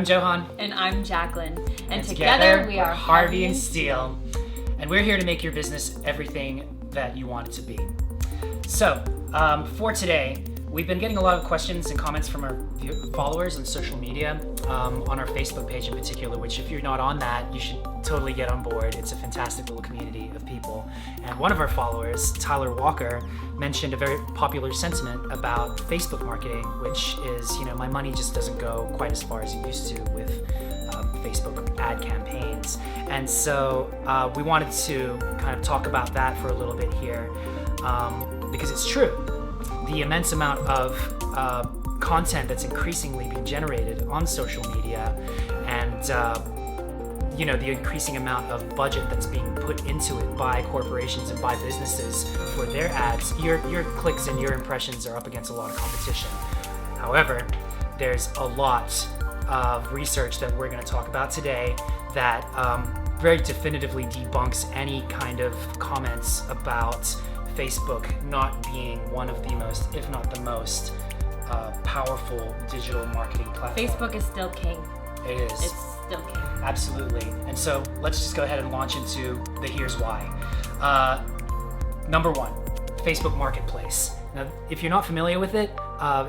Johan. And I'm Jaclyn. And together we are Harvey and Steele. And we're here to make your business everything that you want it to be. So, for today, we've been getting a lot of questions and comments from our followers on social media, on our Facebook page in particular, which if you're not on that, you should totally get on board. It's a fantastic little community of people. And one of our followers, Tyler Walker, mentioned a very popular sentiment about Facebook marketing, which is, my money just doesn't go quite as far as it used to with Facebook ad campaigns. And so we wanted to kind of talk about that for a little bit here, because it's true. The immense amount of content that's increasingly being generated on social media, and the increasing amount of budget that's being put into it by corporations and by businesses for their ads, your clicks and your impressions are up against a lot of competition. However, there's a lot of research that we're going to talk about today that very definitively debunks any kind of comments about Facebook not being one of the most, if not the most, powerful digital marketing platform. Facebook is still king. It is. It's still king. Absolutely. And so let's just go ahead and launch into the here's why. Number one, Facebook Marketplace. Now, if you're not familiar with it,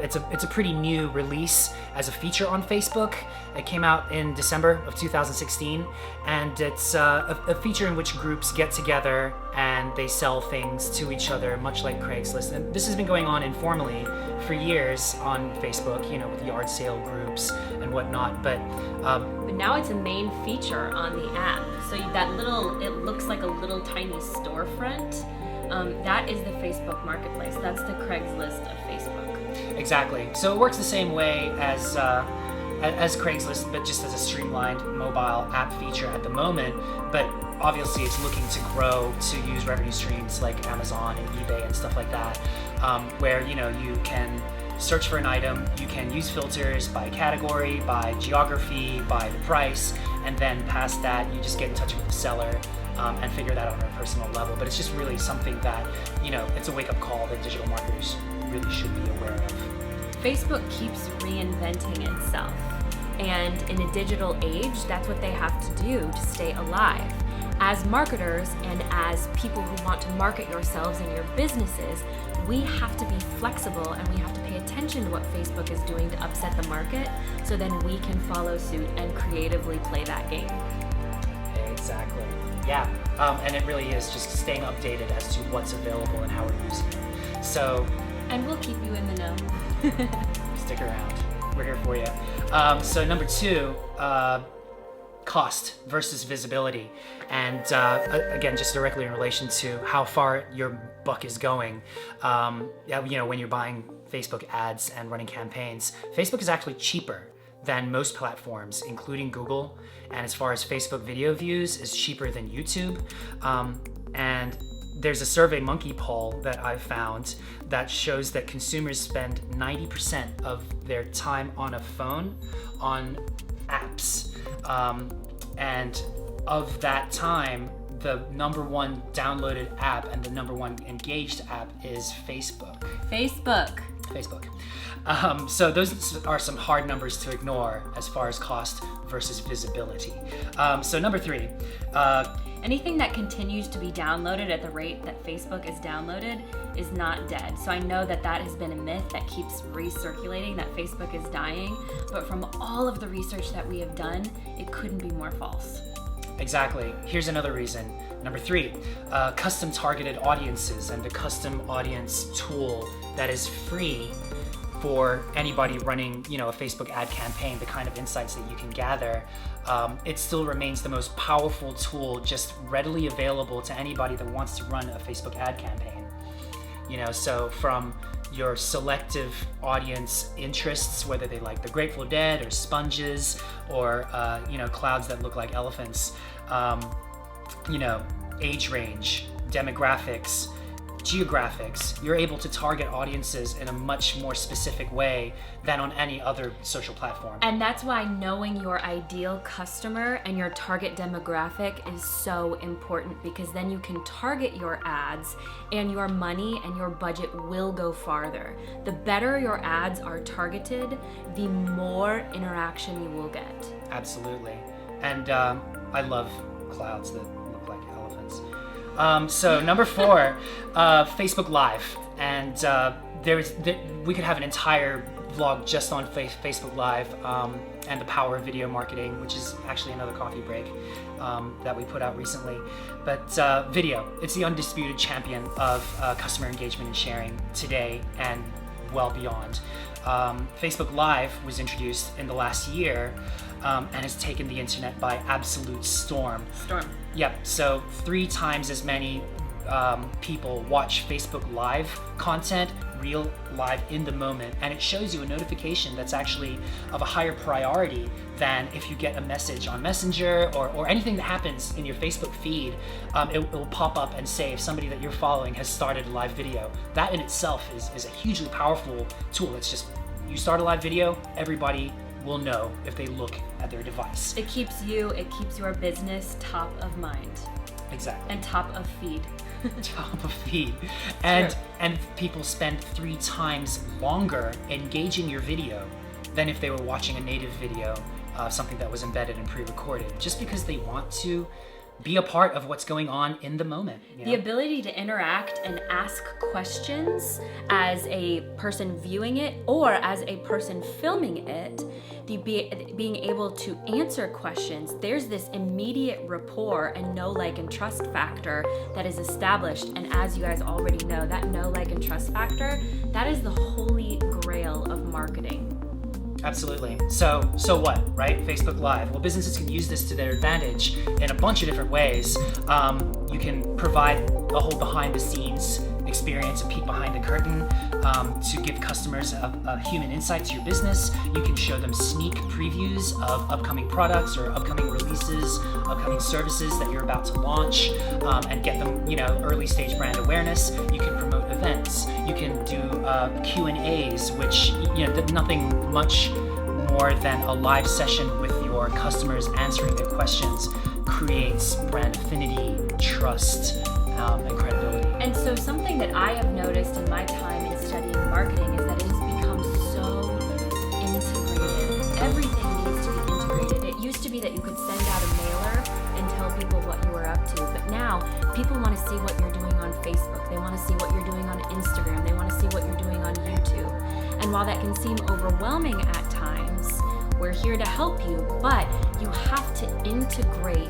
it's a pretty new release as a feature on Facebook. It came out in December of 2016, and it's a feature in which groups get together and they sell things to each other, much like Craigslist. And this has been going on informally for years on Facebook, with yard sale groups and whatnot. But now it's a main feature on the app. So it looks like a little tiny storefront. That is the Facebook Marketplace. That's the Craigslist of Facebook. Exactly. So it works the same way as Craigslist, but just as a streamlined mobile app feature at the moment. But obviously, it's looking to grow to use revenue streams like Amazon and eBay and stuff like that, where you can search for an item, you can use filters by category, by geography, by the price, and then past that, you just get in touch with the seller. And figure that out on a personal level. But it's just really something that, it's a wake-up call that digital marketers really should be aware of. Facebook keeps reinventing itself. And in a digital age, that's what they have to do to stay alive. As marketers and as people who want to market yourselves and your businesses, we have to be flexible and we have to pay attention to what Facebook is doing to upset the market, so then we can follow suit and creatively play that game. Exactly. Yeah, and it really is just staying updated as to what's available and how we're using it. So, and we'll keep you in the know. Stick around. We're here for you. So number two, cost versus visibility. And again, just directly in relation to how far your buck is going. When you're buying Facebook ads and running campaigns, Facebook is actually cheaper than most platforms, including Google. And as far as Facebook video views, is cheaper than YouTube. And there's a Survey Monkey poll that I found that shows that consumers spend 90% of their time on a phone on apps. And of that time, the number one downloaded app and the number one engaged app is Facebook. Facebook. So those are some hard numbers to ignore as far as cost versus visibility. So number three. Anything that continues to be downloaded at the rate that Facebook is downloaded is not dead. So I know that has been a myth that keeps recirculating, that Facebook is dying. But from all of the research that we have done, it couldn't be more false. Exactly. Here's another reason. Number three, custom targeted audiences and the custom audience tool that is free for anybody running, a Facebook ad campaign, the kind of insights that you can gather. It still remains the most powerful tool, just readily available to anybody that wants to run a Facebook ad campaign. So from your selective audience interests, whether they like the Grateful Dead or sponges or, clouds that look like elephants, age range, demographics, geographics. You're able to target audiences in a much more specific way than on any other social platform. And that's why knowing your ideal customer and your target demographic is so important, because then you can target your ads and your money and your budget will go farther. The better your ads are targeted, the more interaction you will get. Absolutely. And I love clouds that look like elephants. So number 4, Facebook Live. And we could have an entire vlog just on Facebook Live and the power of video marketing, which is actually another coffee break that we put out recently. But video, it's the undisputed champion of customer engagement and sharing today and well beyond. Facebook Live was introduced in the last year and has taken the internet by absolute storm. Yep, so 3 times as many people watch Facebook Live content, real live in the moment, and it shows you a notification that's actually of a higher priority than if you get a message on Messenger or anything that happens in your Facebook feed. It will pop up and say if somebody that you're following has started a live video. That in itself is a hugely powerful tool. It's just, you start a live video, everybody will know if they look at their device. It keeps your business top of mind. Exactly. And top of feed. Top of feed. And people spend 3 times longer engaging your video than if they were watching a native video, something that was embedded and pre-recorded, just because they want to be a part of what's going on in the moment. You know? The ability to interact and ask questions as a person viewing it or as a person filming it, being able to answer questions, there's this immediate rapport and know, like, and trust factor that is established. And as you guys already know, that know, like, and trust factor, that is the holy grail of marketing. Absolutely. So what, right? Facebook Live. Well, businesses can use this to their advantage in a bunch of different ways. You can provide a whole behind-the-scenes experience, a peek behind the curtain, to give customers a human insight to your business. You can show them sneak previews of upcoming products or upcoming releases, upcoming services that you're about to launch, and get them, early stage brand awareness. You can promote events. You can do Q&As, which, nothing much more than a live session with your customers answering their questions creates brand affinity, trust, and credibility. And so something that I have noticed in my time in studying marketing is that it has become so integrated. Everything needs to be integrated. It used to be that you could send out a mailer and tell people what you were up to, but now people want to see what you're doing on Facebook. They want to see what you're doing on Instagram. They want to see what you're doing on YouTube. And while that can seem overwhelming at times, we're here to help you, but you have to integrate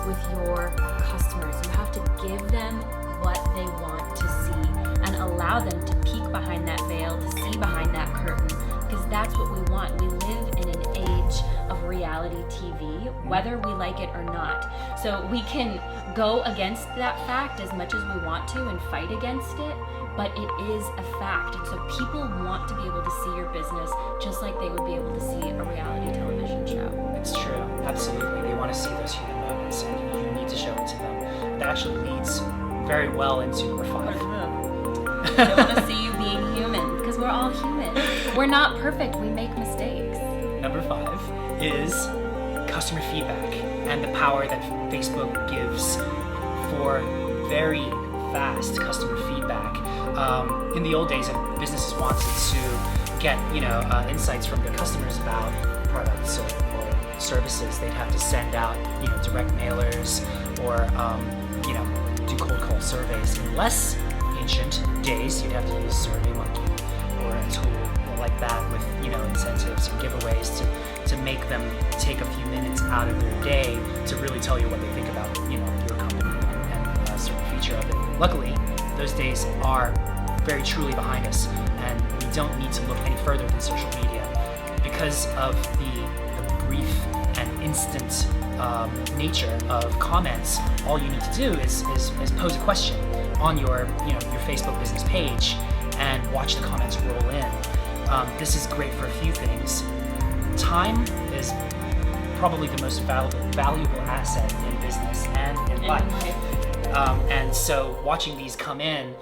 with your customers. You have to give them what they want to see and allow them to peek behind that veil, to see behind that curtain, because that's what we want. We live in an age of reality TV, whether we like it or not. So we can go against that fact as much as we want to and fight against it, but it is a fact. And so people want to be able to see your business just like they would be able to see a reality television show. It's true. Absolutely. They want to see those human moments, and you need to show it to them. That actually leads very well into number 5. They want to see you being human, because we're all human. We're not perfect. We make mistakes. Number 5 is customer feedback and the power that Facebook gives for very fast customer feedback. In the old days, if businesses wanted to get insights from their customers about products or services, they'd have to send out direct mailers or do cold call surveys. In less ancient days, you'd have to use SurveyMonkey or a tool like that with incentives and giveaways to make them take a few minutes out of their day to really tell you what they think about your company and a certain feature of it. Luckily, those days are very truly behind us, and we don't need to look any further than social media because of the brief and instant nature of comments. All you need to do is pose a question on your Facebook business page and watch the comments roll in. This is great for a few things. Time is probably the most valuable asset in business and in life. And so watching these come in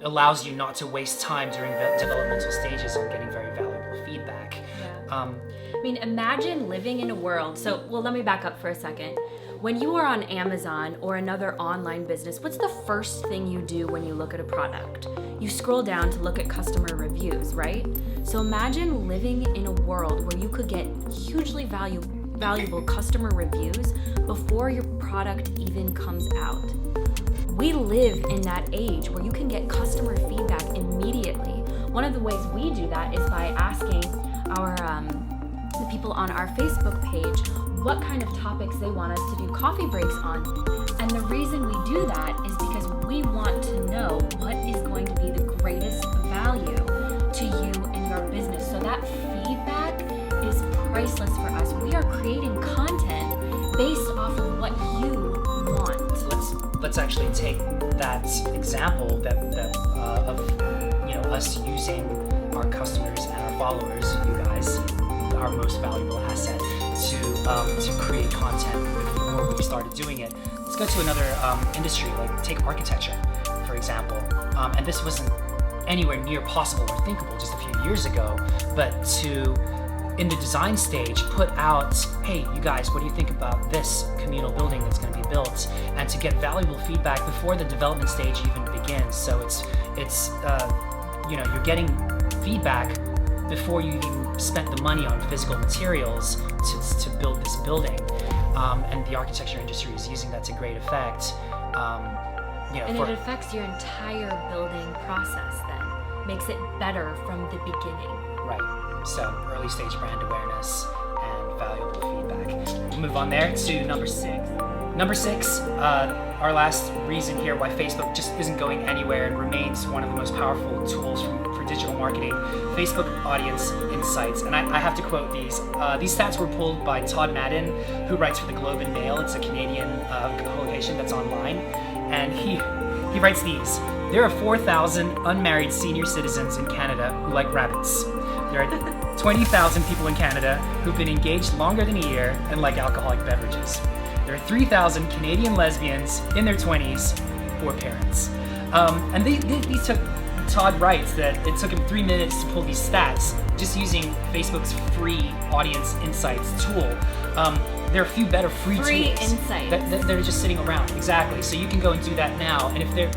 allows you not to waste time during the developmental stages on getting very valuable feedback. Yeah. I mean, imagine living in a world. Let me back up for a second. When you are on Amazon or another online business, what's the first thing you do when you look at a product? You scroll down to look at customer reviews, right? So imagine living in a world where you could get hugely valuable customer reviews before your product even comes out. We live in that age where you can get customer feedback immediately. One of the ways we do that is by asking our the people on our Facebook page what kind of topics they want us to do coffee breaks on. And the reason we do that is because we want to know what is going to be the greatest value to you and your business. So that feedback is priceless for us. We are creating content based off of what you want. Let's actually take that example that of us using our customers and our followers, you guys, our most valuable asset, to create content before we started doing it. Let's go to another industry, like take architecture, for example. And this wasn't anywhere near possible or thinkable just a few years ago, but to, in the design stage, put out, hey, you guys, what do you think about this communal building that's going to be built? And to get valuable feedback before the development stage even begins. So it's you're getting feedback before you even spent the money on physical materials to build this building. And the architecture industry is using that to great effect. And it affects your entire building process then. Makes it better from the beginning. Right. So early stage brand awareness and valuable feedback. We'll move on there to number 6. Number 6, our last reason here why Facebook just isn't going anywhere and remains one of the most powerful tools for digital marketing, Facebook audience insights. And I have to quote these. These stats were pulled by Todd Madden, who writes for the Globe and Mail. It's a Canadian publication that's online. And he writes these. There are 4,000 unmarried senior citizens in Canada who like rabbits. There are 20,000 people in Canada who've been engaged longer than a year and like alcoholic beverages. There are 3,000 Canadian lesbians in their 20s who are parents. And these took, Todd writes that it took him 3 minutes to pull these stats just using Facebook's free audience insights tool. There are a few better free tools insights that are just sitting around. Exactly. So you can go and do that now. And if they're,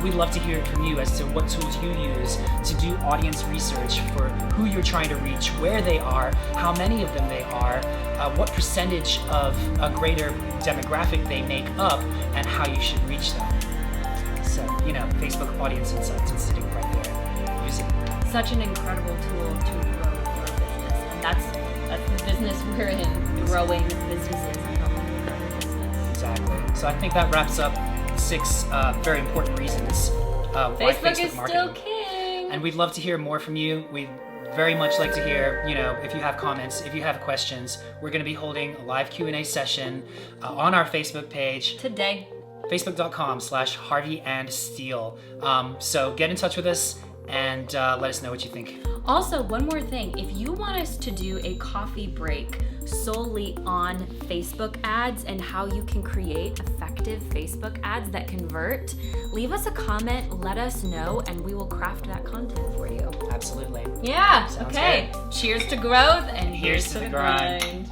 we'd love to hear it from you as to what tools you use to do audience research for who you're trying to reach, where they are, how many of them they are, what percentage of a greater demographic they make up, and how you should reach them. So, Facebook audience insights is sitting right there. Use it. Such an incredible tool to grow your business. And that's the business we're in, growing businesses and helping grow your business. Exactly. So I think that wraps up 6 very important reasons why Facebook is marketing. still king. And we'd love to hear more from you. We'd very much like to hear, if you have comments, if you have questions. We're going to be holding a live Q&A session on our Facebook page. Today. Facebook.com/HarveyandSteele. So get in touch with us and let us know what you think. Also, one more thing. If you want us to do a coffee break solely on Facebook ads and how you can create effective Facebook ads that convert, leave us a comment, let us know, and we will craft that content for you. Absolutely. Yeah. Sounds okay. good. Cheers to growth and here's to the grind.